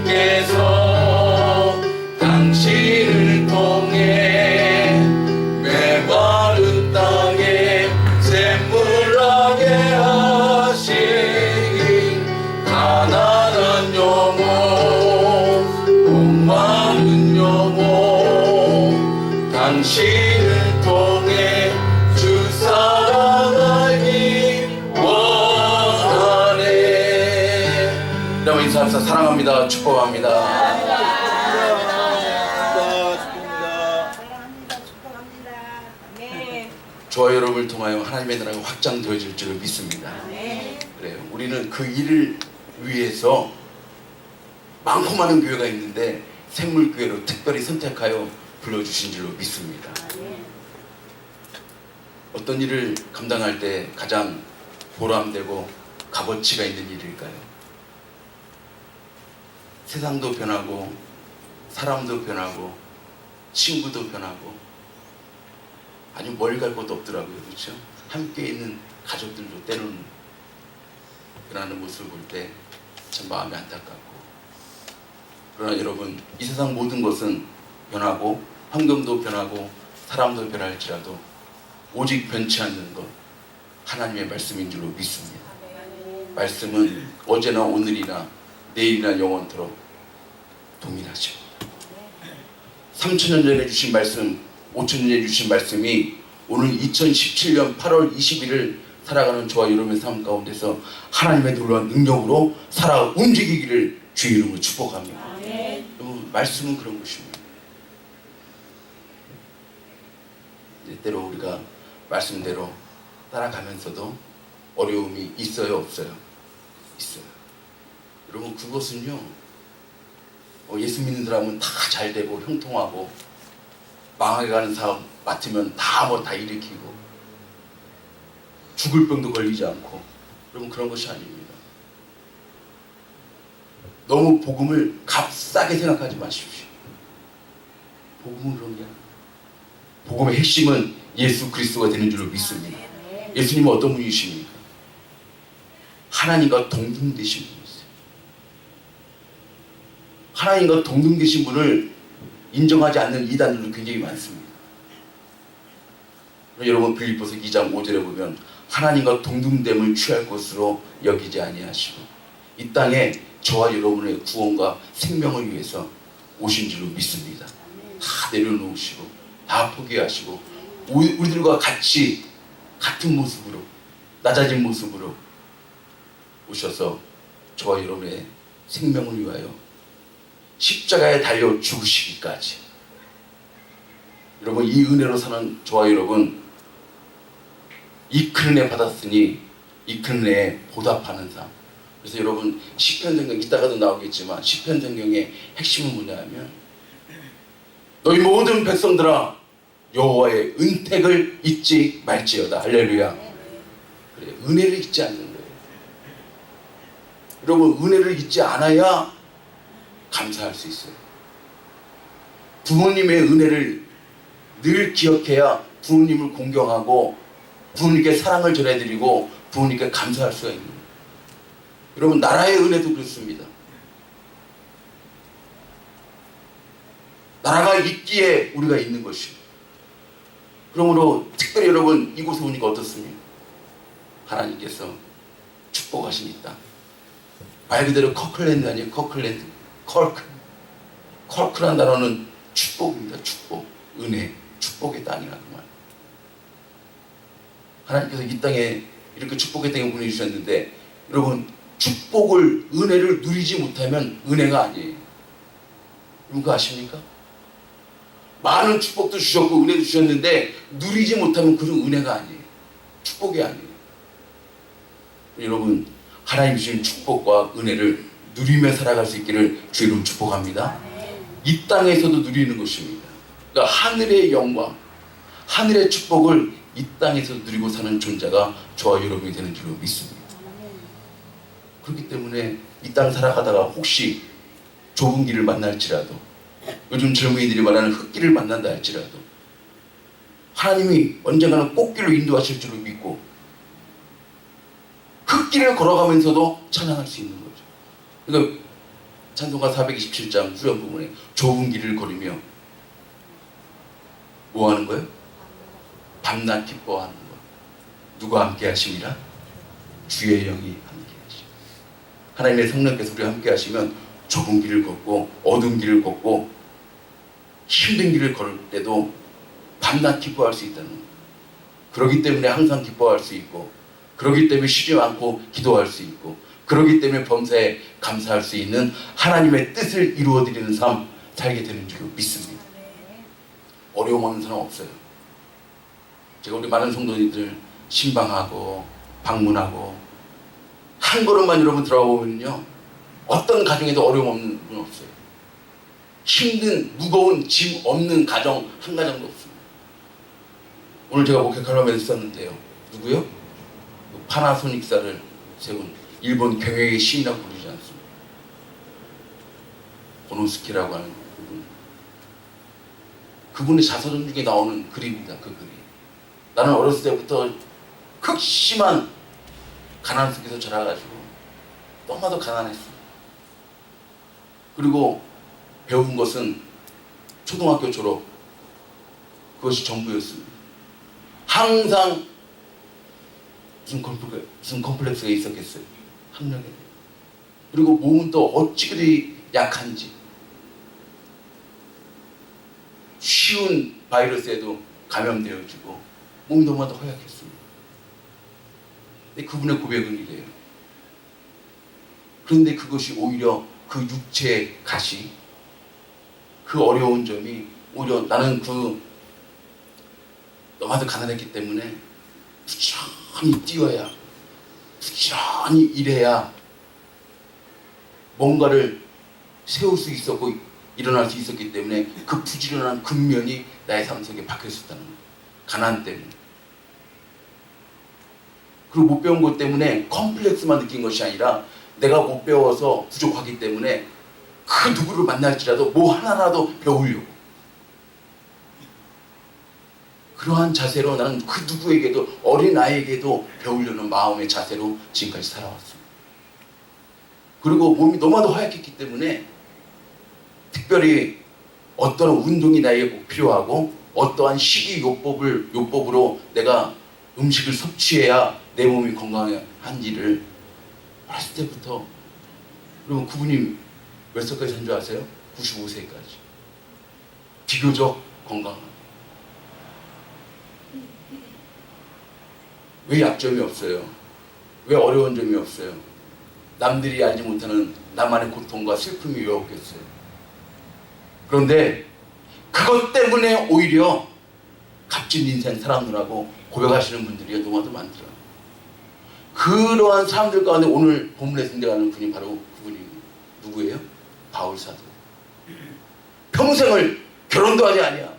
하나님께서 당신을 통해 메마른 땅에 샘물나게 하시니 가난한 영혼 목마른 영혼 당신을 통해 주 사랑 알기 원하네. 여러분 인사합시다. 사랑합니다. 축복합니다. 저와 여러분을 통하여 하나님의 나라가 확장되어질 줄을 믿습니다. 그래요. 우리는 그 일을 위해서 많고 많은 교회가 있는데 샘물교회로 특별히 선택하여 불러주신 줄로 믿습니다. 어떤 일을 감당할 때 가장 보람되고 값어치가 있는 일일까요? 세상도 변하고 사람도 변하고 친구도 변하고 아주 멀리 갈 것도 없더라고요. 그렇죠? 함께 있는 가족들도 때로는 변하는 모습을 볼 때 참 마음이 안타깝고, 그러나 여러분, 이 세상 모든 것은 변하고 환경도 변하고 사람도 변할지라도 오직 변치 않는 것 하나님의 말씀인 줄로 믿습니다. 말씀은 어제나 오늘이나 내일이나 영원토록 동일하죠. 3000년 전에 주신 말씀, 5000년 전에 주신 말씀이 오늘 2017년 8월 20일을 살아가는 저와 여러분의 삶 가운데서 하나님의 놀라운 능력으로 살아 움직이기를 주의 이름으로 축복합니다. 여러분, 말씀은 그런 것입니다. 때로 우리가 말씀대로 따라가면서도 어려움이 있어요, 없어요? 있어요. 여러분, 그것은요, 예수 믿는 사람은 다 잘 되고 형통하고 망하게 가는 사람 맡으면 다 일으키고 죽을 병도 걸리지 않고, 여러분, 그런 것이 아닙니다. 너무 복음을 값싸게 생각하지 마십시오. 복음은 그런 게 아니에요. 복음의 핵심은 예수 그리스도가 되는 줄로 믿습니다. 예수님은 어떤 분이십니까? 하나님과 동등되신 분이세요. 하나님과 동등되신 분을 인정하지 않는 이단들도 굉장히 많습니다. 여러분, 빌립보서 2장 5절에 보면 하나님과 동등됨을 취할 것으로 여기지 아니하시고 이 땅에 저와 여러분의 구원과 생명을 위해서 오신 줄로 믿습니다. 다 내려놓으시고 다 포기하시고 우리들과 같이 같은 모습으로 낮아진 모습으로 오셔서 저와 여러분의 생명을 위하여 십자가에 달려 죽으시기까지. 여러분, 이 은혜로 사는 저와 여러분, 이 큰 은혜 받았으니 이 큰 은혜에 보답하는 삶. 그래서 여러분, 시편 성경 이따가도 나오겠지만 시편 성경의 핵심은 뭐냐면 너희 모든 백성들아 여호와의 은택을 잊지 말지어다. 할렐루야. 그래, 은혜를 잊지 않는 거예요. 여러분, 은혜를 잊지 않아야 감사할 수 있어요. 부모님의 은혜를 늘 기억해야 부모님을 공경하고 부모님께 사랑을 전해드리고 부모님께 감사할 수가 있는 거예요. 여러분, 나라의 은혜도 그렇습니다. 나라가 있기에 우리가 있는 것이고, 그러므로 특별히 여러분 이곳에 오니까 어떻습니까? 하나님께서 축복하신 이 땅, 말 그대로 커클랜드 아니에요? 커클랜드. 컬크란 단어는 축복입니다. 축복, 은혜, 축복의 땅이라고 말해요. 하나님께서 이 땅에 이렇게 축복의 땅에 보내주셨는데, 여러분, 축복을, 은혜를 누리지 못하면 은혜가 아니에요. 여러분, 그거 아십니까? 많은 축복도 주셨고 은혜도 주셨는데 누리지 못하면 그건 은혜가 아니에요. 축복이 아니에요. 여러분, 하나님 주신 축복과 은혜를 누리며 살아갈 수 있기를 주의 이름으로 축복합니다. 이 땅에서도 누리는 것입니다. 그러니까 하늘의 영광, 하늘의 축복을 이 땅에서 누리고 사는 존재가 저와 여러분이 되는 줄로 믿습니다. 그렇기 때문에 이 땅 살아가다가 혹시 좁은 길을 만날지라도, 요즘 젊은이들이 말하는 흙길을 만난다 할지라도 하나님이 언젠가는 꽃길로 인도하실 줄을 믿고 흙길을 걸어가면서도 찬양할 수 있는 거죠. 그러니까 찬송가 427장 후렴 부분에 좁은 길을 걸으며 뭐 하는 거예요? 밤낮 기뻐하는 거. 누가 함께 하심이라? 주의 영이 함께 하심. 하나님의 성령께서 우리와 함께 하시면 좁은 길을 걷고 어두운 길을 걷고 힘든 길을 걸을 때도 밤낮 기뻐할 수 있다는 거예요. 그렇기 때문에 항상 기뻐할 수 있고, 그렇기 때문에 쉬지 않고 기도할 수 있고, 그렇기 때문에 범사에 감사할 수 있는 하나님의 뜻을 이루어드리는 삶 살게 되는 줄 믿습니다. 어려움 없는 사람 없어요. 제가 우리 많은 성도님들 신방하고 방문하고 한 걸음만 여러분 들어가 보면요, 어떤 가정에도 어려움 없는 분 없어요. 힘든 무거운 짐 없는 가정 한 가정도 없습니다. 오늘 제가 목회하면서 썼는데요, 누구요? 파나소닉사를 세운 일본 경영의 신이라고 부르지 않습니다. 고노스키라고 하는 그분. 그분의 자서전 중에 나오는 글입니다. 그 글이. 나는 어렸을 때부터 극심한 가난 속에서 자라가지고 너무나도 가난했어. 그리고 배운 것은 초등학교 졸업, 그것이 전부였습니다. 항상 무슨 컴플렉스가 있었겠어요. 학력에. 그리고 몸은 또 어찌 그리 약한지. 쉬운 바이러스에도 감염되어지고 몸이 너무나도 허약했습니다. 근데 그분의 고백은 이래요. 그런데 그것이 오히려 그 육체의 가시, 그 어려운 점이 오히려 나는 너무나도 가난했기 때문에 부지런히 뛰어야, 부지런히 일해야 뭔가를 세울 수 있었고 일어날 수 있었기 때문에 그 부지런한 근면이 나의 삶 속에 박혀 있었다는 거예요. 가난 때문에. 그리고 못 배운 것 때문에 컴플렉스만 느낀 것이 아니라 내가 못 배워서 부족하기 때문에 그 누구를 만날지라도 뭐 하나라도 배우려고, 그러한 자세로 나는 그 누구에게도, 어린아이에게도 배우려는 마음의 자세로 지금까지 살아왔습니다. 그리고 몸이 너무나도 허약했기 때문에 특별히 어떤 운동이 나에게 꼭 필요하고 어떠한 요법으로 내가 음식을 섭취해야 내 몸이 건강한지를 어렸을 때부터. 그리고 그분이 몇 살까지 산 줄 아세요? 95세까지. 비교적 건강합니다. 왜 약점이 없어요? 왜 어려운 점이 없어요? 남들이 알지 못하는 나만의 고통과 슬픔이 왜 없겠어요? 그런데 그것 때문에 오히려 값진 인생 살았느라고 고백하시는 분들이 너무나도 많더라고요. 그러한 사람들 가운데 오늘 본문에 등장하는 분이 바로 그분이 누구예요? 바울 사도. 평생을 결혼도 하지 아니야.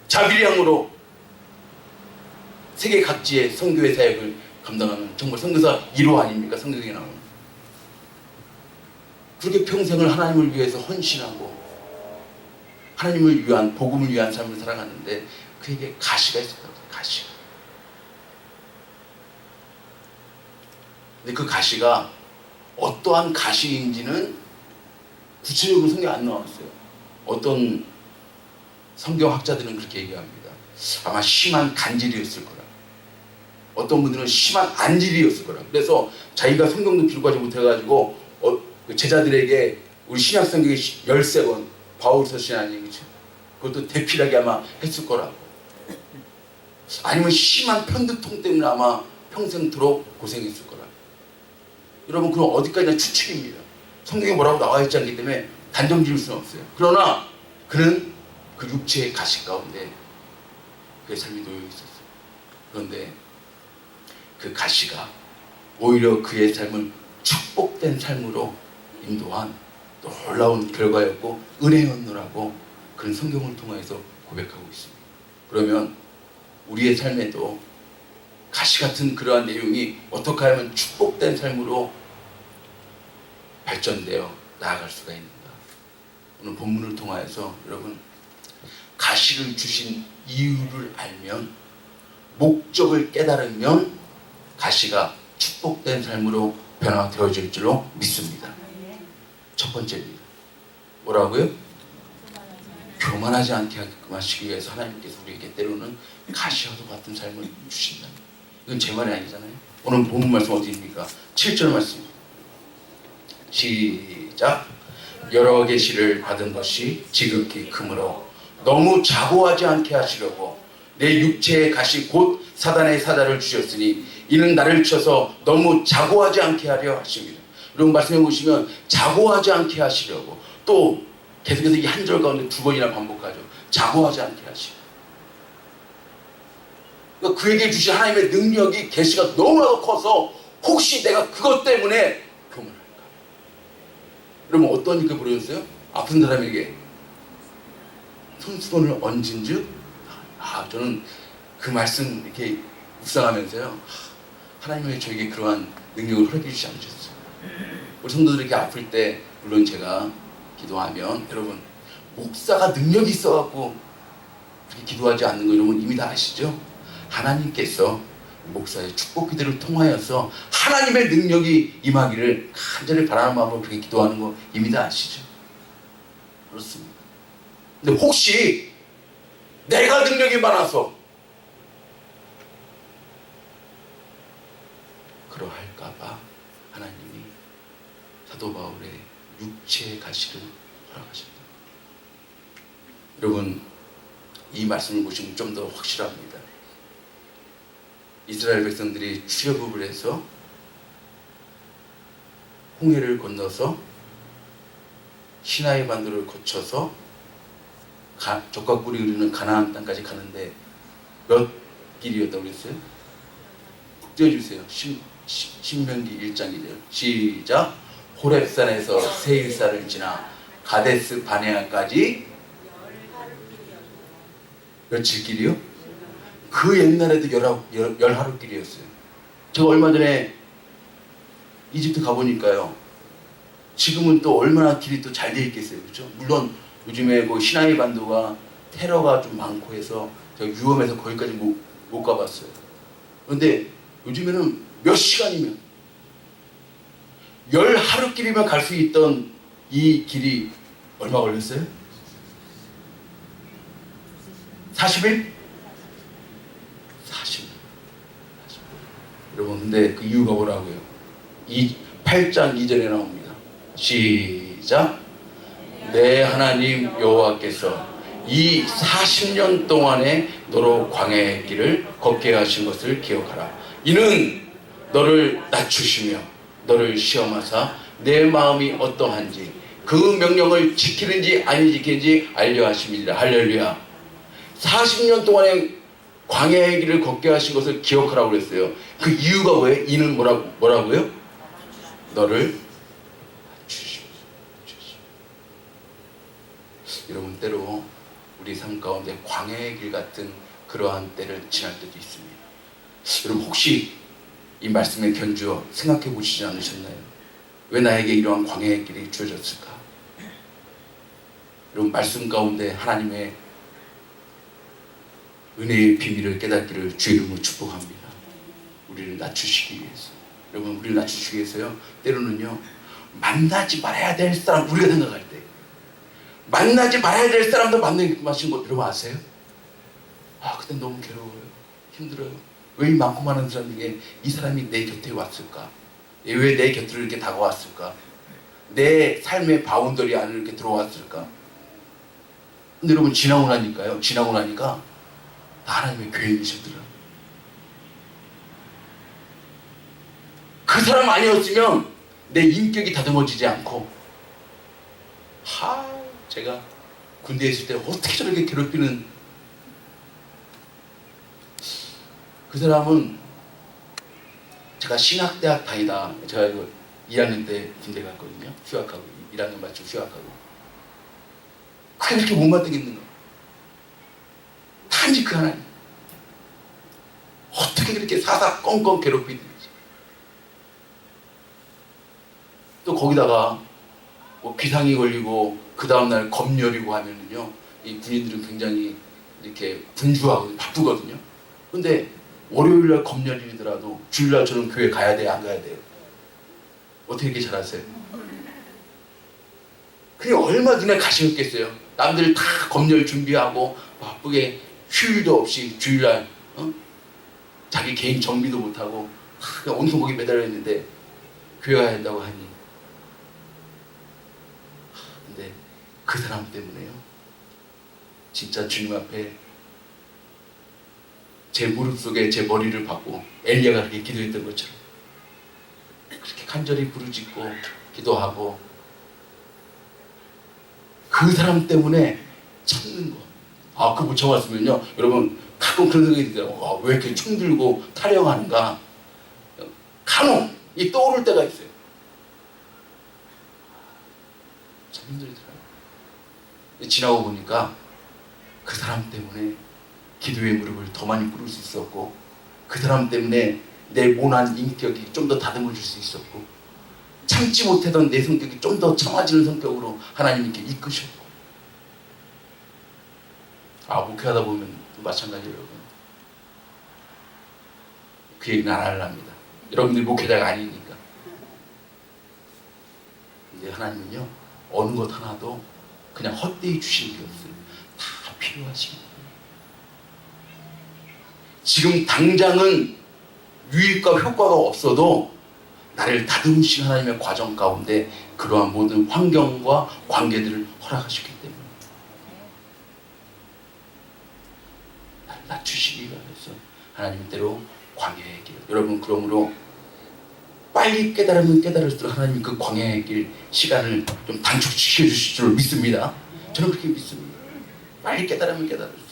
자비량으로 세계 각지의 선교의 사역을 감당하는 정말 선교사 1호 아닙니까? 성경에 나오는. 그렇게 평생을 하나님을 위해서 헌신하고 하나님을 위한, 복음을 위한 삶을 살아갔는데 그에게 가시가 있었다고 해요. 가시가. 근데 그 가시가 어떠한 가시인지는 구체적으로 성경에 안 나왔어요. 어떤 성경학자들은 그렇게 얘기합니다. 아마 심한 간질이었을 거라. 어떤 분들은 심한 안질이었을 거라. 그래서 자기가 성경도 기록하지 못해가지고 그 제자들에게 우리 신약 성경의 13권 바울서신 아니에요, 그렇죠? 그것도 대필하게 아마 했을 거라고. 아니면 심한 편두통 때문에 아마 평생토록 고생했을 거라. 여러분, 그럼 어디까지나 추측입니다. 성경에 뭐라고 나와 있지 않기 때문에 단정 지을 수는 없어요. 그러나 그는 그 육체의 가시 가운데 그의 삶이 놓여 있었어요. 그런데 그 가시가 오히려 그의 삶을 축복된 삶으로 인도한 놀라운 결과였고 은혜였노라고 그런 성경을 통해서 고백하고 있습니다. 그러면 우리의 삶에도 가시 같은 그러한 내용이 어떻게 하면 축복된 삶으로 발전되어 나아갈 수가 있는가. 오늘 본문을 통하여서 여러분, 가시를 주신 이유를 알면, 목적을 깨달으면 가시가 축복된 삶으로 변화되어질 줄로 믿습니다. 첫 첫 번째입니다. 뭐라고요? 교만하지 않게 하시기 위해서 하나님께서 우리에게 때로는 가시와도 같은 삶을 주신다. 이건 제 말이 아니잖아요. 오늘 본문 말씀 어디입니까? 7절 말씀. 시작. 여러 계시를 받은 것이 지극히 크므로 너무 자고하지 않게 하시려고 내 육체의 가시 곧 사단의 사자를 주셨으니 이는 나를 쳐서 너무 자고하지 않게 하려 하십니다. 여러분 말씀해 보시면 자고하지 않게 하시려고, 또 계속해서 이 한 절 가운데 두 번이나 반복하죠. 자고하지 않게 하시고. 그러니까 그에게 주신 하나님의 능력이 계시가 너무나도 커서 혹시 내가 그것 때문에 교만할까? 그러면 어떤 일을 벌여졌어요? 아픈 사람에게 손수건을 얹은즉, 저는 그 말씀 이렇게 묵상하면서요, 하나님은 왜 저에게 그러한 능력을 허락해 주지 않으셨어요? 우리 성도들이 이렇게 아플 때 물론 제가 기도하면, 여러분 목사가 능력이 있어갖고 그렇게 기도하지 않는 거 여러분 이미 다 아시죠? 하나님께서 목사의 축복 기도를 통하여서 하나님의 능력이 임하기를 간절히 바라는 마음으로 그렇게 기도하는 거 이미 다 아시죠? 그렇습니다. 근데 혹시 내가 능력이 많아서 그러할까봐 하나님이 사도 바울의 육체의 가시를 허락하셨다. 여러분 이 말씀을 보시면 좀 더 확실합니다. 이스라엘 백성들이 출애굽을 해서 홍해를 건너서 시나이 반도를 거쳐서 젖과 꿀이 흐르는 가나안 땅까지 가는데 몇 길이었다고 그랬어요? 띄워주세요. 신명기 1장 2절 시작. 호렙산에서 세일산을 지나 가데스 바네아까지 며칠 길이요? 그 옛날에도 열 하루 길이었어요. 제가 얼마 전에 이집트 가보니까요, 지금은 또 얼마나 길이 또 잘 돼 있겠어요, 그렇죠? 물론 요즘에 그 시나이 반도가 테러가 좀 많고 해서 제가 위험해서 거기까지 못 가봤어요. 그런데 요즘에는 몇 시간이면, 열 하루 길이면 갈 수 있던 이 길이 얼마 걸렸어요? 40일? 40일. 여러분 근데 그 이유가 뭐라고요? 8장 2절에 나옵니다. 시작. 내 하나님 여호와께서 이 40년 동안에 너로 광야의 길을 걷게 하신 것을 기억하라. 이는 너를 낮추시며 너를 시험하사 내 마음이 어떠한지 그 명령을 지키는지 아니 지키는지 알려 하심이니라. 할렐루야. 40년 동안에 광야의 길을 걷게 하신 것을 기억하라고 그랬어요. 그 이유가 뭐예요? 이는 뭐라고요? 너를 낮추시오. 여러분 때로 우리 삶 가운데 광야의 길 같은 그러한 때를 지날 때도 있습니다. 여러분 혹시 이 말씀에 견주어 생각해 보시지 않으셨나요? 왜 나에게 이러한 광야의 길이 주어졌을까? 여러분 말씀 가운데 하나님의 은혜의 비밀을 깨닫기를 주의 이름으로 축복합니다. 우리를 낮추시기 위해서. 여러분 우리를 낮추시기 위해서요, 때로는요 만나지 말아야 될 사람, 우리가 생각할 때 만나지 말아야 될 사람도 만나신 거 여러분 아세요? 그때 너무 괴로워요. 힘들어요. 왜 이 많고 많은 사람 중에 이 사람이 내 곁에 왔을까? 왜 내 곁으로 이렇게 다가왔을까? 내 삶의 바운더리 안으로 이렇게 들어왔을까? 근데 여러분 지나고 나니까 다 하나님의 계획이시더라. 그 사람 아니었으면 내 인격이 다듬어지지 않고, 제가 군대에 있을 때 어떻게 저렇게 괴롭히는, 그 사람은 제가 신학대학 다니다, 제가 2학년 때 군대 갔거든요. 휴학하고 1학년 마치고 휴학하고. 그게 그렇게 못마땅했는 거. 단지 그 하나님 어떻게 그렇게 사사건건 괴롭히는지. 또 거기다가 뭐 비상이 걸리고 그 다음날 검열이고 하면은요, 이 군인들은 굉장히 이렇게 분주하고 바쁘거든요. 근데 월요일날 검열이더라도 주일날 저는 교회 가야 돼요, 안 가야 돼요? 어떻게 이렇게 잘하세요? 그게 얼마 눈에 가시였겠어요. 남들 다 검열 준비하고 바쁘게 휴일도 없이 주일날 자기 개인 정비도 못하고 그냥 온통 거기 매달려 있는데 교회 가야 한다고 하니, 근데 그 사람 때문에요, 진짜 주님 앞에 제 무릎 속에 제 머리를 박고 엘리야가 그렇게 기도했던 것처럼 그렇게 간절히 부르짖고 기도하고 그 사람 때문에 찾는 거. 그 못 참았으면요, 여러분 가끔 그런 생각이 들어요. 왜 이렇게 총 들고 타령하는가? 간혹 이 떠오를 때가 있어요. 참 힘들더라고요. 지나고 보니까 그 사람 때문에 기도의 무릎을 더 많이 꿇을 수 있었고, 그 사람 때문에 내 모난 인격이 좀 더 다듬어질 수 있었고, 참지 못하던 내 성격이 좀 더 참아지는 성격으로 하나님께 이끄셨고, 목회하다 보면 마찬가지예요. 그 얘기는 안 하려합니다. 여러분들이 목회자가 아니니까. 근데 하나님은요, 어느 것 하나도 그냥 헛되이 주시는 게 없어요. 다 필요하십니다. 지금 당장은 유익과 효과가 없어도 나를 다듬으신 하나님의 과정 가운데 그러한 모든 환경과 관계들을 허락하셨기 때문에 나를 낮추시기 위해서 하나님대로 광야의 길. 여러분, 그러므로 빨리 깨달으면 깨달을수록 하나님이 그 광야의 길 시간을 좀 단축시켜 주실 줄 믿습니다. 저는 그렇게 믿습니다. 빨리 깨달으면 깨달을수록.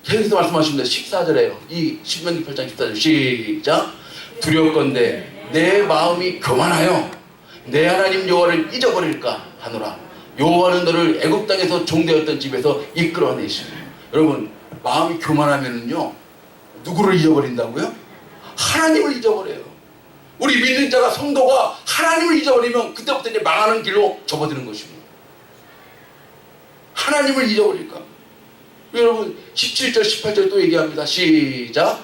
계속해서 말씀하십니다. 14절에요. 이 신명기 8장 14절 시작. 두려웠건대 내 마음이 교만하여 내 하나님 여호와를 잊어버릴까 하노라. 여호와는 너를 애굽 땅에서 종되었던 집에서 이끌어내시고. 여러분, 마음이 교만하면은요, 누구를 잊어버린다고요? 하나님을 잊어버려요. 우리 믿는 자가, 성도가 하나님을 잊어버리면 그때부터 이제 망하는 길로 접어드는 것입니다. 하나님을 잊어버릴까? 여러분 17절 18절 또 얘기합니다. 시작.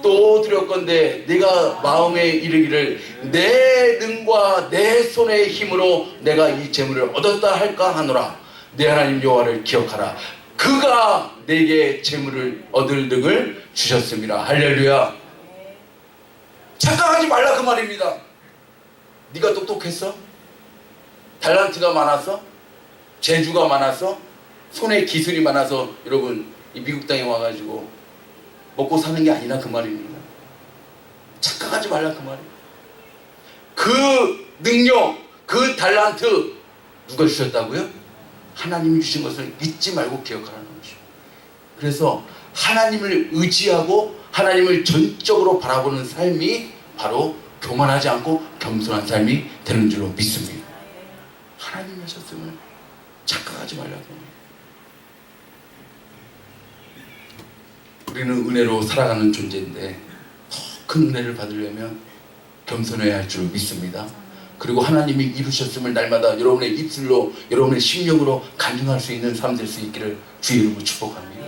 또 두렵건대 내가 마음에 이르기를 내 능과 내 손의 힘으로 내가 이 재물을 얻었다 할까 하노라. 내 하나님 여호와를 기억하라. 그가 내게 재물을 얻을 등을 주셨습니다. 할렐루야. 착각하지 말라 그 말입니다. 네가 똑똑했어? 달란트가 많았어? 재주가 많았어? 손에 기술이 많아서 여러분 이 미국 땅에 와가지고 먹고 사는 게 아니라 그 말입니다. 착각하지 말라 그 말이에요. 그 능력, 그 달란트 누가 주셨다고요? 하나님이 주신 것을 잊지 말고 기억하라는 것이죠. 그래서 하나님을 의지하고 하나님을 전적으로 바라보는 삶이 바로 교만하지 않고 겸손한 삶이 되는 줄로 믿습니다. 하나님이 하셨음을 착각하지 말라고. 우리는 은혜로 살아가는 존재인데 더 큰 은혜를 받으려면 겸손해야 할 줄 믿습니다. 그리고 하나님이 이루셨음을 날마다 여러분의 입술로, 여러분의 심령으로 간증할 수 있는 삶 될 수 있기를 주의 이름으로 축복합니다.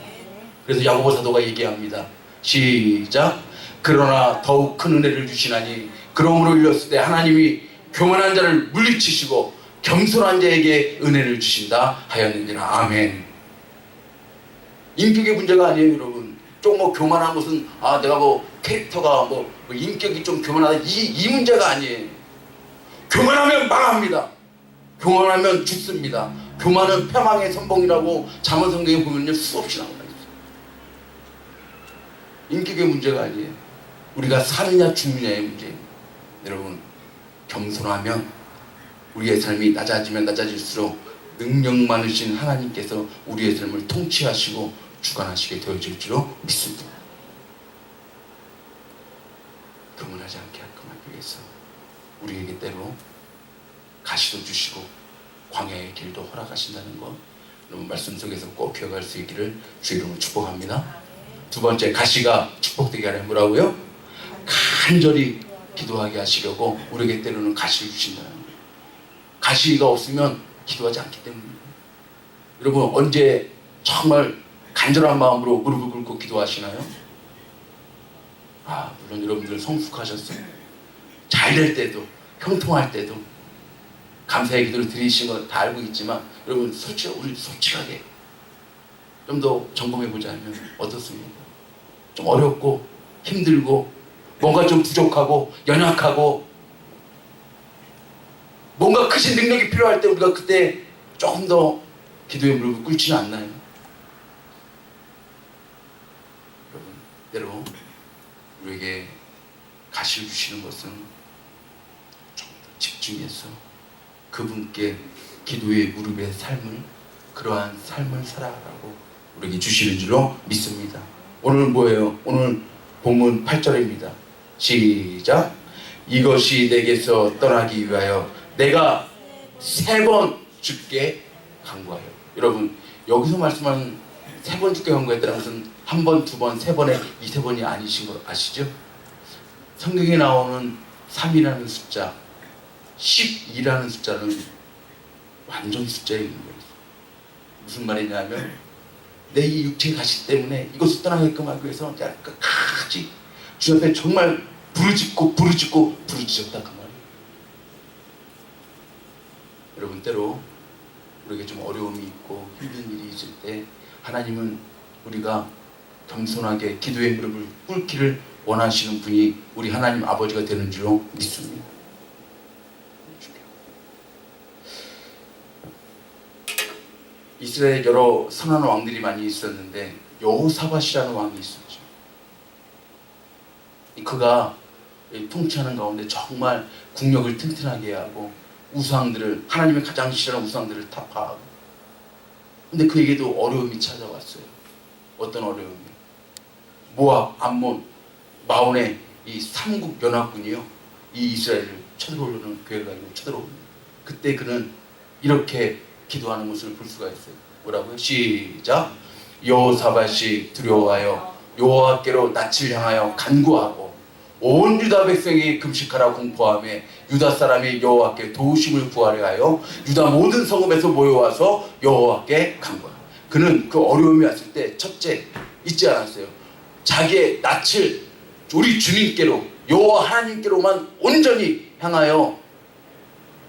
그래서 야고보 사도가 얘기합니다. 시작. 그러나 더욱 큰 은혜를 주시나니 그러므로 일렀을 때 하나님이 교만한 자를 물리치시고 겸손한 자에게 은혜를 주신다 하였느니라. 아멘. 인격의 문제가 아니에요, 여러분. 좀 교만한 것은 내가 캐릭터가 인격이 좀 교만하다, 이 문제가 아니에요. 교만하면 망합니다. 교만하면 죽습니다. 교만은 패망의 선봉이라고 잠언 성경에 보면요 수없이 나와 있어요. 인격의 문제가 아니에요. 우리가 사느냐 죽느냐의 문제예요. 여러분, 겸손하면 우리의 삶이 낮아지면 낮아질수록 능력 많으신 하나님께서 우리의 삶을 통치하시고 주관하시게 되어질 줄로 믿습니다. 교만하지 않게 하기 위해서 우리에게 때로 가시도 주시고 광야의 길도 허락하신다는 것, 여러분 말씀 속에서 꼭 기억할 수 있기를 주의 이름으로 축복합니다. 두 번째, 가시가 축복되게 하려면 뭐라고요? 간절히 기도하게 하시려고 우리에게 때로는 가시를 주신다는 거예요. 가시가 없으면 기도하지 않기 때문입니다. 여러분, 언제 정말 간절한 마음으로 무릎을 꿇고 기도하시나요? 물론 여러분들 성숙하셨어요. 잘 될 때도, 형통할 때도 감사의 기도를 드리신 거 다 알고 있지만 여러분 우리 솔직하게 좀 더 점검해 보자면 어떻습니까? 좀 어렵고 힘들고 뭔가 좀 부족하고 연약하고 뭔가 크신 능력이 필요할 때 우리가 그때 조금 더 기도의 무릎을 꿇지는 않나요? 여러분, 때로 우리에게 가시를 주시는 것은 좀 더 집중해서 그분께 기도의 무릎의 삶을, 그러한 삶을 살아가라고 우리에게 주시는 줄로 믿습니다. 오늘 뭐예요? 오늘 본문 8절입니다. 시작. 이것이 내게서 떠나기 위하여 내가 3번 주께 간구하여. 여러분, 여기서 말씀하는 3번 주께 간구했다는 것은 1번, 2번, 3번의 이 3번이 아니신 거 아시죠? 성경에 나오는 3이라는 숫자, 12라는 숫자는 완전 숫자인 거예요. 무슨 말이냐면 내 이 육체의 가시 때문에 이것을 떠나게끔 하기 위해서 끝까지 주 앞에 정말 부르짖고 부르짖었다 그 말이에요. 여러분, 때로 우리에게 좀 어려움이 있고 힘든 일이 있을 때 하나님은 우리가 겸손하게 기도의 무릎을 꿇기를 원하시는 분이 우리 하나님 아버지가 되는 줄로 믿습니다. 이스라엘에 여러 선한 왕들이 많이 있었는데 여호사밧이라는 왕이 있었죠. 그가 통치하는 가운데 정말 국력을 튼튼하게 하고 우상들을, 하나님의 가장 싫어하는 우상들을 타파하고, 근데 그에게도 어려움이 찾아왔어요. 어떤 어려움이? 모압, 암몬, 마온의 이 삼국 연합군이요, 이 이스라엘을 쳐들어오려는 계획을 가지고 쳐들어옵니다. 그때 그는 이렇게 기도하는 것을 볼 수가 있어요. 뭐라고요? 시작. 여호사밧이 두려워하여 여호와께로 낯을 향하여 간구하고 온 유다 백성이 금식하라 공포하며 유다 사람이 여호와께 도우심을 구하려 하여 유다 모든 성읍에서 모여와서 여호와께 간구하라. 그는 그 어려움이 왔을 때 첫째 잊지 않았어요. 자기의 낯을 우리 주님께로, 여호와 하나님께로만 온전히 향하여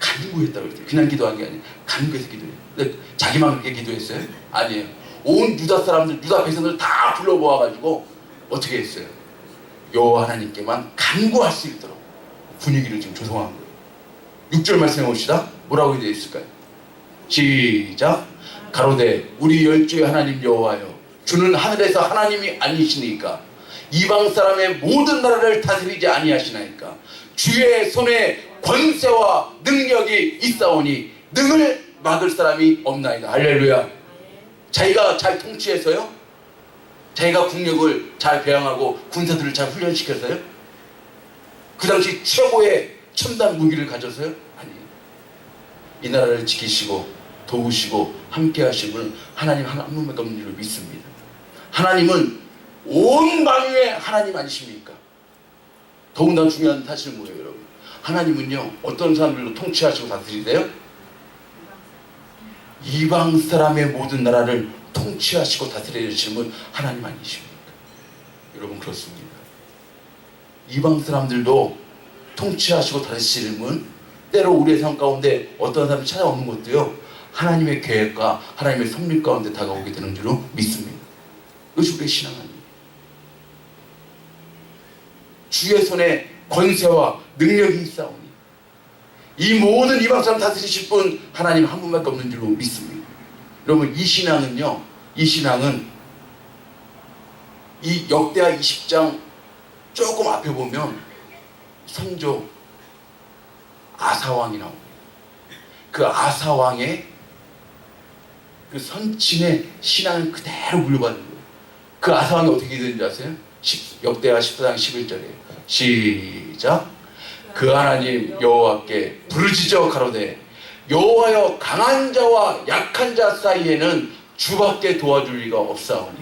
간구했다고 했어요. 그냥 기도한 게 아니에요. 간구해서 기도해요. 근데 자기만 그렇게 기도했어요? 아니에요. 온 유다 사람들, 유다 백성들 다 불러 모아가지고 어떻게 했어요? 여호와 하나님께만 간구할 수 있도록 분위기를 지금 조성한 거예요. 6절 말씀해 봅시다. 뭐라고 되어 있을까요? 시작. 가로되 우리 열주의 하나님 여호와여, 주는 하늘에서 하나님이 아니시니까 이방 사람의 모든 나라를 다스리지 아니하시나이까. 주의 손에 권세와 능력이 있사오니 능을 막을 사람이 없나이다. 할렐루야. 자기가 잘 통치해서요? 자기가 국력을 잘 배양하고 군사들을 잘 훈련시켜서요? 그 당시 최고의 첨단 무기를 가져서요? 아니에요. 이 나라를 지키시고 도우시고 함께 하신 분은 하나님 한 분밖에 없는 줄로 믿습니다. 하나님은 온 만유의 하나님 아니십니까? 더군다나 중요한 사실은 뭐예요, 여러분? 하나님은요, 어떤 사람들로 통치하시고 다스리세요? 이방 사람의 모든 나라를 통치하시고 다스리시는 분 하나님 아니십니까? 여러분, 그렇습니다. 이방 사람들도 통치하시고 다스리시는 분, 때로 우리의 삶 가운데 어떤 사람이 찾아오는 것도요, 하나님의 계획과 하나님의 섭리 가운데 다가오게 되는 줄로 믿습니다. 이것이 우리의 신앙 아닙니다. 주의 손에 권세와 능력이 있사오니 이 모든 이방 사람 다스리실 분 하나님 한 분밖에 없는 줄로 믿습니다. 여러분, 이 신앙은요, 이 신앙은 이 역대하 20장 조금 앞에 보면 선조 아사왕이 나옵니다. 그 아사왕의 그 선친의 신앙을 그대로 물려받는 거예요. 그 아사왕이 어떻게 되는지 아세요? 역대하 14장 11절이에요. 시작. 그 하나님 여호와께 부르짖어 가로되 여호와여, 강한 자와 약한 자 사이에는 주밖에 도와줄 리가 없사오니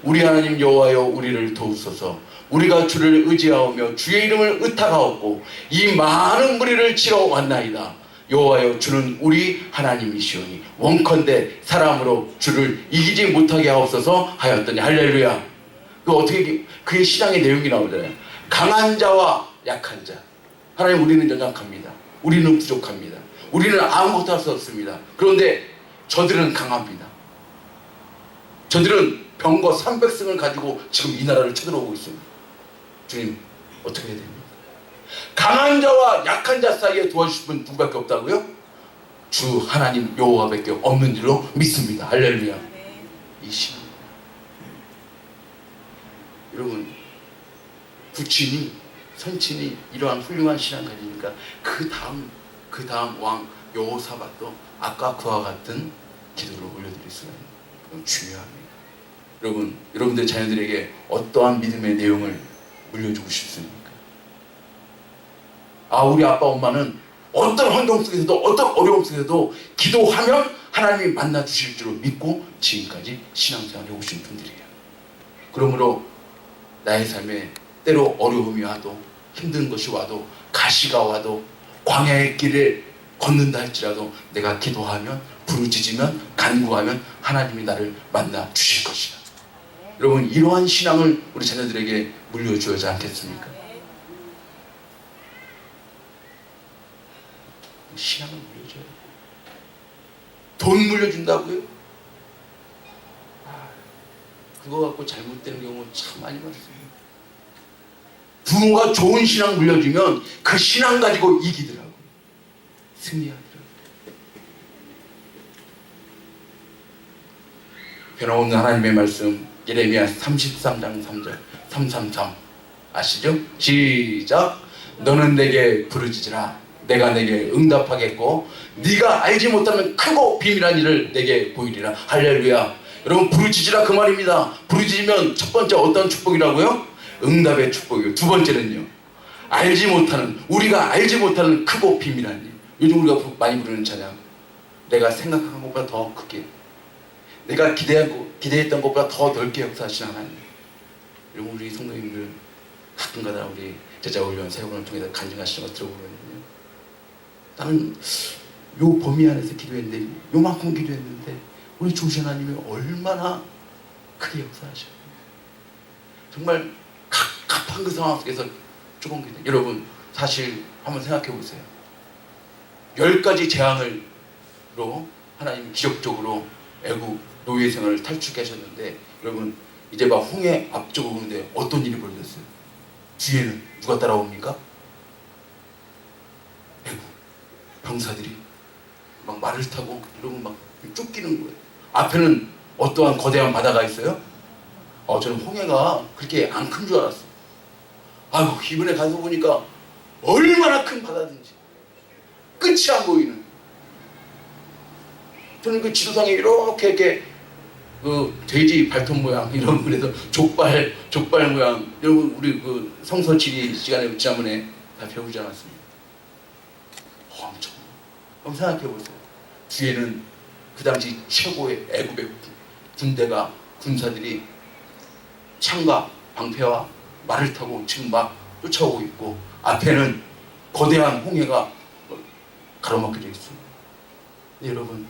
우리 하나님 여호와여, 우리를 도우소서. 우리가 주를 의지하오며 주의 이름을 의탁하옵고 이 많은 무리를 치러 왔나이다. 여호와여, 주는 우리 하나님이시오니 원컨대 사람으로 주를 이기지 못하게 하옵소서 하였더니. 할렐루야. 그 어떻게 그의 신앙의 내용이 나오잖아요. 강한 자와 약한 자. 하나님, 우리는 연약합니다. 우리는 부족합니다. 우리는 아무것도 할 수 없습니다. 그런데 저들은 강합니다. 저들은 병거 300승을 가지고 지금 이 나라를 쳐들어오고 있습니다. 주님, 어떻게 해야 됩니까? 강한 자와 약한 자 사이에 도와주실 분 누구밖에 없다고요? 주 하나님 여호와밖에 없는 줄로 믿습니다. 할렐루야. 이 신앙. 여러분, 부친이 선친이 이러한 훌륭한 신앙 가지니까 그 다음 왕 여호사밧도 아까 그와 같은 기도를 올려드릴 수가 있는 거예요. 중요합니다. 여러분, 여러분들 자녀들에게 어떠한 믿음의 내용을 물려주고 싶습니까? 우리 아빠 엄마는 어떤 환경 속에서도 어떤 어려움 속에서도 기도하면 하나님이 만나 주실 줄 믿고 지금까지 신앙생활을 해오신 분들이에요. 그러므로 나의 삶에 때로 어려움이 와도 힘든 것이 와도 가시가 와도 광야의 길을 걷는다 할지라도 내가 기도하면 부르짖으면 간구하면 하나님이 나를 만나 주실 것이다. 여러분, 이러한 신앙을 우리 자녀들에게 물려주어야지 않겠습니까? 신앙을 물려줘요. 돈 물려준다고요? 그거 갖고 잘못되는 경우 참 많이 봤어요. 부모가 좋은 신앙 물려주면 그 신앙 가지고 이기더라고요. 승리하더라고요. 변함없는 하나님의 말씀 예레미야 33장 3절 333 아시죠? 시작. 너는 내게 부르짖으라 내가 내게 응답하겠고 네가 알지 못하는 크고 비밀한 일을 내게 보이리라. 할렐루야. 여러분, 부르짖으라 그 말입니다. 부르짖으면 첫 번째 어떤 축복이라고요? 응답의 축복이요. 두 번째는요, 우리가 알지 못하는 크고 비밀한 일. 요즘 우리가 많이 부르는 찬양, 내가 생각한 것보다 더 크게, 내가 기대했던 것보다 더 넓게 역사하시는 하나님. 여러분, 우리 성도님들 가끔가다 우리 제자훈련 세훈을 통해서 간증하시는 거 들어보면요, 나는 요 범위 안에서 기도했는데, 요만큼 기도했는데 우리 주신 하나님이 얼마나 크게 역사하셔요. 정말 갑갑한 그 상황 속에서 조금 기도. 여러분, 사실 한번 생각해 보세요. 10가지 재앙으로 하나님이 기적적으로 애국 노예 생활을 탈출케 하셨는데, 여러분, 이제 막 홍해 앞쪽으로 오는데 어떤 일이 벌어졌어요? 뒤에는 누가 따라옵니까? 애국 병사들이 막 말을 타고 여러분 막 쫓기는 거예요. 앞에는 어떠한 거대한 바다가 있어요? 저는 홍해가 그렇게 안 큰 줄 알았어요. 이번에 가서 보니까 얼마나 큰 바다든지 끝이 안 보이는. 저는 그 지도상에 이렇게 그 돼지 발톱 모양 이런, 그래서 족발 모양, 여러분 우리 그 성서 지리 시간에 지난번에 다 배우지 않았습니까? 엄청. 그럼 생각해 보세요. 뒤에는 그 당시 최고의 애국의 군사들이 창과 방패와 말을 타고 지금 막 쫓아오고 있고, 앞에는 거대한 홍해가 가로막혀져 있습니다. 여러분,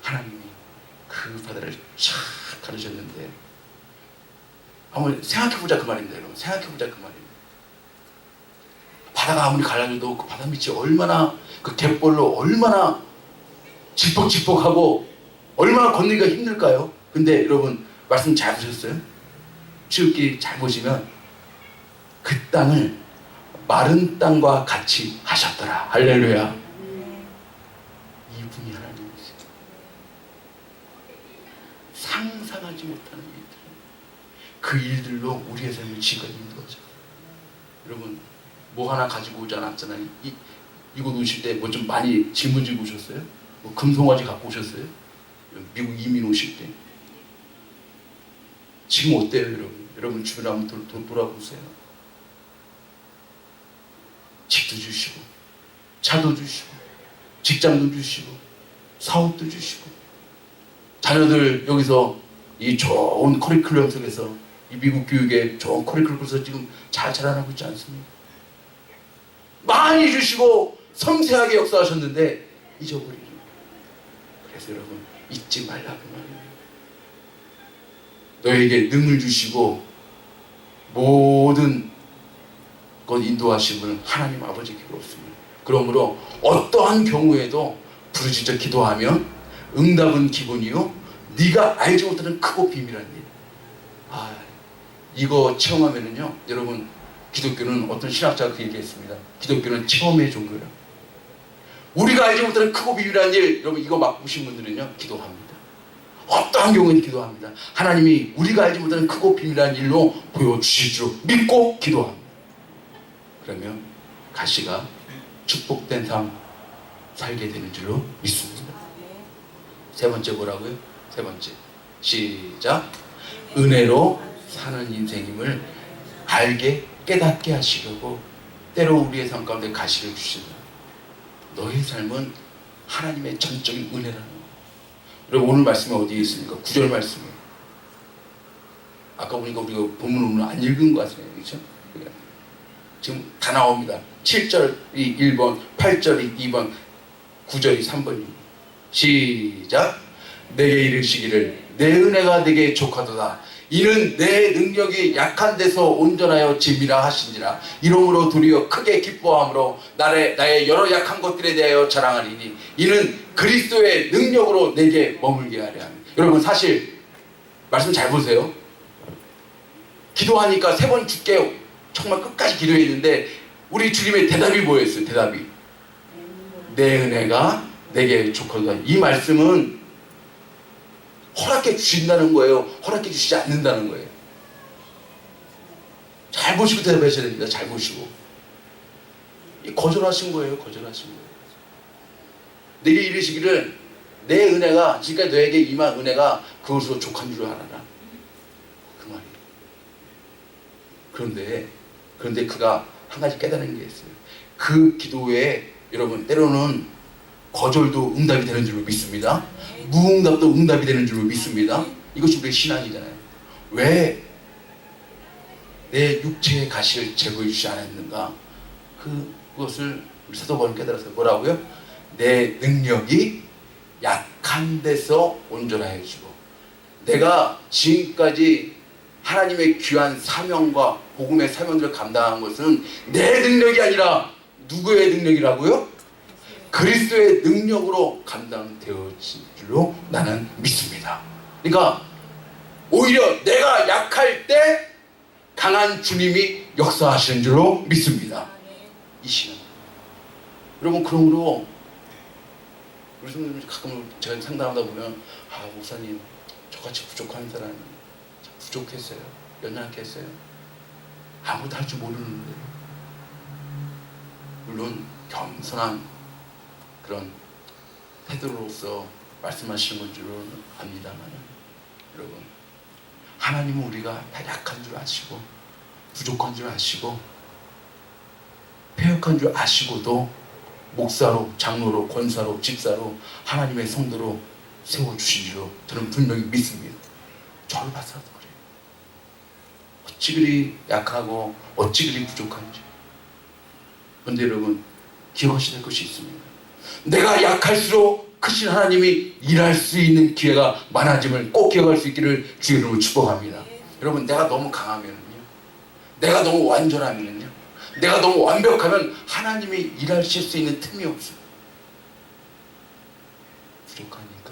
하나님이 그 바다를 쫙 가르셨는데, 한번 생각해보자 그 말입니다. 여러분, 생각해보자 그 말입니다. 바다가 아무리 갈라져도 그 바다 밑이 얼마나, 그 갯벌로 얼마나 질퍽질퍽하고 얼마나 건너기가 힘들까요? 근데 여러분, 말씀 잘 보셨어요? 지극히 잘 보시면 그 땅을 마른 땅과 같이 하셨더라. 할렐루야. 이분이 하나님이세요. 상상하지 못하는 일들, 그 일들로 우리의 삶을 지금까지 인도하죠. 여러분, 뭐 하나 가지고 오지 않았잖아요. 이곳 오실 때 뭐 좀 많이 짊어지고 오셨어요? 뭐 금송아지 갖고 오셨어요? 미국 이민 오실 때. 지금 어때요, 여러분? 여러분 주변에 한번 돌아보세요. 집도 주시고, 차도 주시고, 직장도 주시고, 사업도 주시고, 자녀들 여기서 이 좋은 커리큘럼 속에서, 이 미국 교육의 좋은 커리큘럼에서 지금 잘 자라나고 있지 않습니까? 많이 주시고 섬세하게 역사하셨는데 잊어버리죠. 그래서 여러분, 잊지 말라고 말이에요. 너에게 능을 주시고 모든 것 인도하신 분은 하나님 아버지께 없습니다. 그러므로 어떠한 경우에도 부르짖어 기도하면 응답은 기본이요 네가 알지 못하는 크고 비밀한 일. 이거 체험하면은요, 여러분, 기독교는 어떤 신학자가 그 얘기했습니다. 기독교는 체험의 종교라. 우리가 알지 못하는 크고 비밀한 일, 여러분 이거 맛보신 분들은요 기도합니다. 어떠한 경우에는 기도합니다. 하나님이 우리가 알지 못하는 크고 비밀한 일로 보여주실 줄 믿고 기도합니다. 그러면 가시가 축복된 삶 살게 되는 줄로 믿습니다. 세 번째 뭐라고요? 세 번째 시작. 은혜로 사는 인생임을 알게 깨닫게 하시려고 때로 우리의 삶 가운데 가시를 주신다. 너의 삶은 하나님의 전적인 은혜라는 거. 여러분 오늘 말씀이 어디에 있습니까? 9절 말씀이에요. 아까 보니까 우리가 본문을 안 읽은 것 같아요. 그렇죠? 지금 다 나옵니다. 7절이 1번, 8절이 2번, 9절이 3번입니다. 시작. 내게 이르시기를 내 은혜가 내게 족하도다. 이는 내 능력이 약한 데서 온전하여 짐이라 하신지라. 이러므로 도리어 크게 기뻐함으로 나의 여러 약한 것들에 대하여 자랑하리니 이는 그리스도의 능력으로 내게 머물게 하려 함이라. 여러분 사실 말씀 잘 보세요. 기도하니까 3번 죽게 정말 끝까지 기도했는데 우리 주님의 대답이 뭐였어요? 대답이 내 은혜가 내게 족하도다. 이 말씀은 허락해 주신다는 거예요? 허락해 주시지 않는다는 거예요? 잘 보시고 대답하셔야 됩니다. 잘 보시고. 거절하신 거예요. 거절하신 거예요. 내게 이르시기를 내 은혜가 지금까지 너에게 임한 은혜가 그것으로 족한 줄 알아라. 그 말이에요. 그런데 그가 한 가지 깨달은 게 있어요. 그 기도에 여러분 때로는 거절도 응답이 되는 줄로 믿습니다. 무응답도 응답이 되는 줄로 믿습니다. 이것이 우리의 신앙이잖아요. 왜 내 육체의 가시를 제거해 주지 않았는가? 그것을 우리 사도 바울은 깨달아서 뭐라고요? 내 능력이 약한 데서 온전하여 주고, 내가 지금까지 하나님의 귀한 사명과 복음의 사명들을 감당한 것은 내 능력이 아니라 누구의 능력이라고요? 그리스도의 능력으로 감당되어질 줄로 나는 믿습니다. 그러니까 오히려 내가 약할 때 강한 주님이 역사하시는 줄로 믿습니다. 이 시간. 여러분 그러므로 우리 성도님 가끔 제가 상담하다 보면 목사님 저같이 부족한 사람이 참 부족했어요. 연약했어요. 아무도 할 줄 모르는데. 물론 겸손한 그런 태도로서 말씀하시는 건 줄은 압니다만 여러분 하나님은 우리가 다 약한 줄 아시고 부족한 줄 아시고 패역한 줄 아시고도 목사로 장로로 권사로 집사로 하나님의 성도로 세워주신 줄로 저는 분명히 믿습니다. 저를 봐서도 그래요. 어찌 그리 약하고 어찌 그리 부족한지. 그런데 여러분 기억하셔야 될 것이 있습니다. 내가 약할수록 크신 하나님이 일할 수 있는 기회가 많아짐을 꼭 기억할 수 있기를 주의 이름으로 축복합니다. 여러분 내가 너무 강하면요, 내가 너무 완전하면요, 내가 너무 완벽하면 하나님이 일하실 수 있는 틈이 없어요. 부족하니까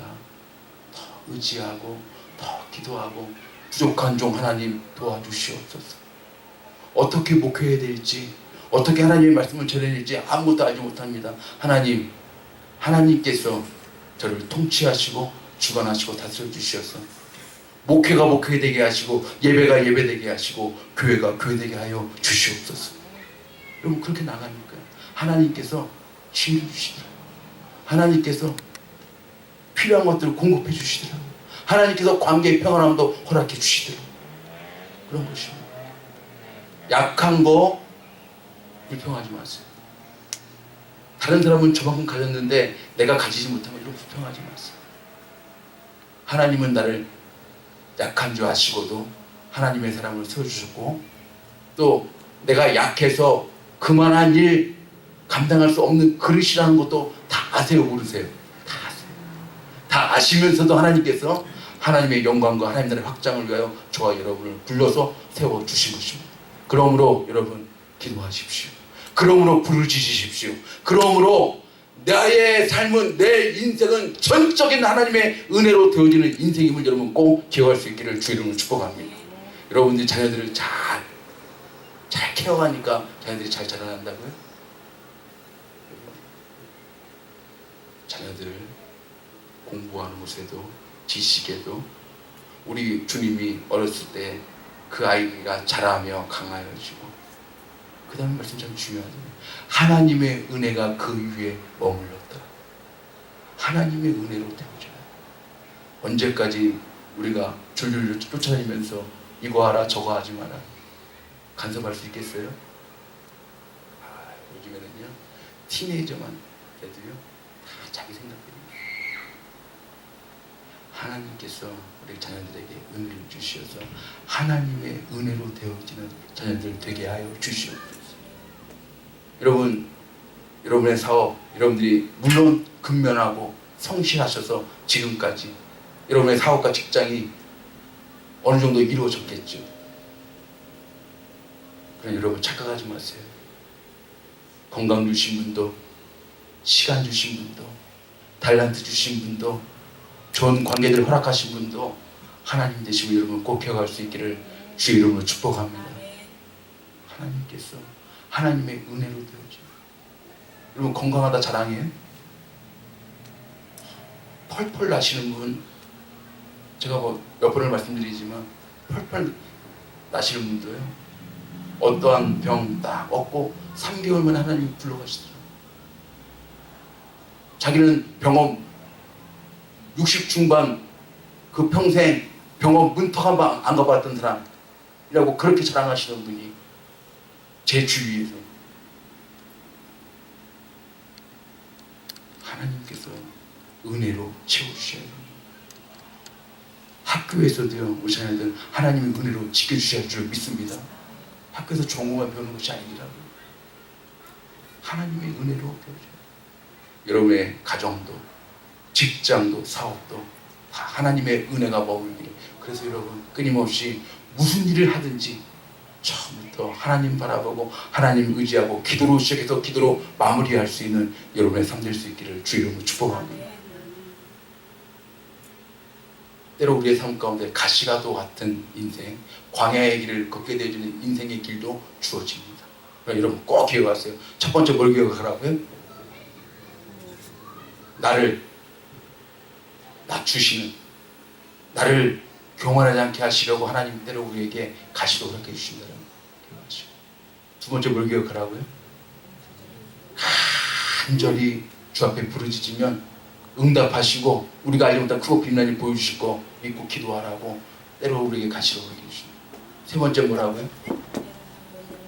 더 의지하고 더 기도하고 부족한 종 하나님 도와주시옵소서. 어떻게 목회해야 될지, 어떻게 하나님의 말씀을 전해야 될지 아무것도 알지 못합니다. 하나님께서 저를 통치하시고 주관하시고 다스려 주셔서 목회가 목회되게 하시고 예배가 예배되게 하시고 교회가 교회되게 하여 주시옵소서. 여러분 그렇게 나가니까 하나님께서 힘을 주시더라고요. 하나님께서 필요한 것들을 공급해 주시더라고요. 하나님께서 관계의 평안함도 허락해 주시더라고요. 그런 것입니다. 약한 거 불평하지 마세요. 다른 사람은 저만큼 가졌는데 내가 가지지 못하면 이런 불평하지 마세요. 하나님은 나를 약한 줄 아시고도 하나님의 사람을 세워주셨고, 또 내가 약해서 그만한 일 감당할 수 없는 그릇이라는 것도 다 아세요, 모르세요? 다 아세요. 다 아시면서도 하나님께서 하나님의 영광과 하나님 나라의 확장을 위하여 저와 여러분을 불러서 세워주신 것입니다. 그러므로 여러분 기도하십시오. 그러므로 부르짖으십시오. 그러므로 나의 삶은, 내 인생은 전적인 하나님의 은혜로 되어지는 인생임을 여러분 꼭 기억할 수 있기를 주 이름으로 축복합니다. 여러분들이 자녀들을 잘 케어하니까 자녀들이 잘 자라난다고요? 자녀들 공부하는 곳에도 지식에도 우리 주님이 어렸을 때 그 아이가 자라며 강하여지고, 그 다음에 말씀 참 중요하잖아요. 하나님의 은혜가 그 위에 머물렀다. 하나님의 은혜로 되어져요. 언제까지 우리가 줄줄 쫓아다니면서 이거 하라 저거 하지 마라 간섭할 수 있겠어요? 요즘에는요, 티네이저만 돼도요 다 자기 생각들이. 하나님께서 우리 자녀들에게 은혜를 주시어서 하나님의 은혜로 되어지는 자녀들 되게 하여 주시옵소서. 여러분, 여러분의 사업, 여러분들이 물론 근면하고 성실하셔서 지금까지 여러분의 사업과 직장이 어느 정도 이루어졌겠죠. 그러나 여러분 착각하지 마세요. 건강 주신 분도, 시간 주신 분도, 달란트 주신 분도, 좋은 관계들 허락하신 분도 하나님 되시고 여러분 꼭 기억할 수 있기를 주 이름으로 축복합니다. 하나님께서 하나님의 은혜로 되어져. 여러분 건강하다 자랑해요? 펄펄 나시는 분, 제가 뭐 몇 번을 말씀드리지만 펄펄 나시는 분도요, 어떠한 병 딱 얻고 3개월만 하나님이 불러가시더라고요. 자기는 병원 60 중반 그 평생 병원 문턱 한 번 안 가봤던 사람이라고 그렇게 자랑하시는 분이 제 주위에서, 하나님께서 은혜로 채워주셔야 됩니다. 학교에서도요, 우리 자녀들 하나님의 은혜로 지켜주셔야 할 줄 믿습니다. 학교에서 좋은 것만 배우는 것이 아니라고요. 하나님의 은혜로 배우죠. 여러분의 가정도, 직장도, 사업도 다 하나님의 은혜가 머물기를. 그래서 여러분 끊임없이 무슨 일을 하든지 처음부터 하나님 바라보고 하나님 의지하고 기도로 시작해서 기도로 마무리할 수 있는 여러분의 삶 될 수 있기를 주 이름으로 축복합니다. 때로 우리의 삶 가운데 가시가도 같은 인생, 광야의 길을 걷게 되어지는 인생의 길도 주어집니다. 그러니까 여러분 꼭 기억하세요. 첫 번째 뭘 기억하라고요? 나를 낮추시는, 나를 교만하지 않게 하시려고 하나님 때로 우리에게 가시도 그렇게 해주신다는 기억하시고. 두 번째 뭘 기억하라고요? 간절히 주 앞에 부르짖으면 응답하시고 우리가 알지 못한 크고 빛나는 일 보여주실 거 믿고 기도하라고 때로 우리에게 가시도 그렇게 해주십니다. 세 번째 뭐라고요?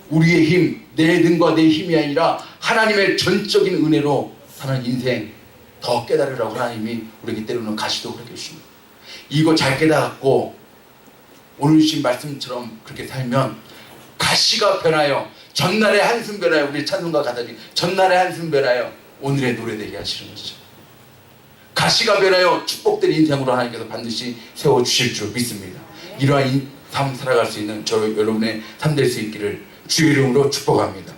우리의 힘, 내 능과 내 힘이 아니라 하나님의 전적인 은혜로 사는 인생 더 깨달으라고 하나님이 우리에게 때로는 가시도 그렇게 해주십니다. 이거 잘 깨닫고 오늘 주신 말씀처럼 그렇게 살면 가시가 변하여, 전날의 한숨 변하여, 우리 찬송가 가다니 전날의 한숨 변하여 오늘의 노래 되게 하시는 것이죠. 가시가 변하여 축복된 인생으로 하나님께서 반드시 세워주실 줄 믿습니다. 이러한 삶 살아갈 수 있는 저 여러분의 삶 될 수 있기를 주의 이름으로 축복합니다.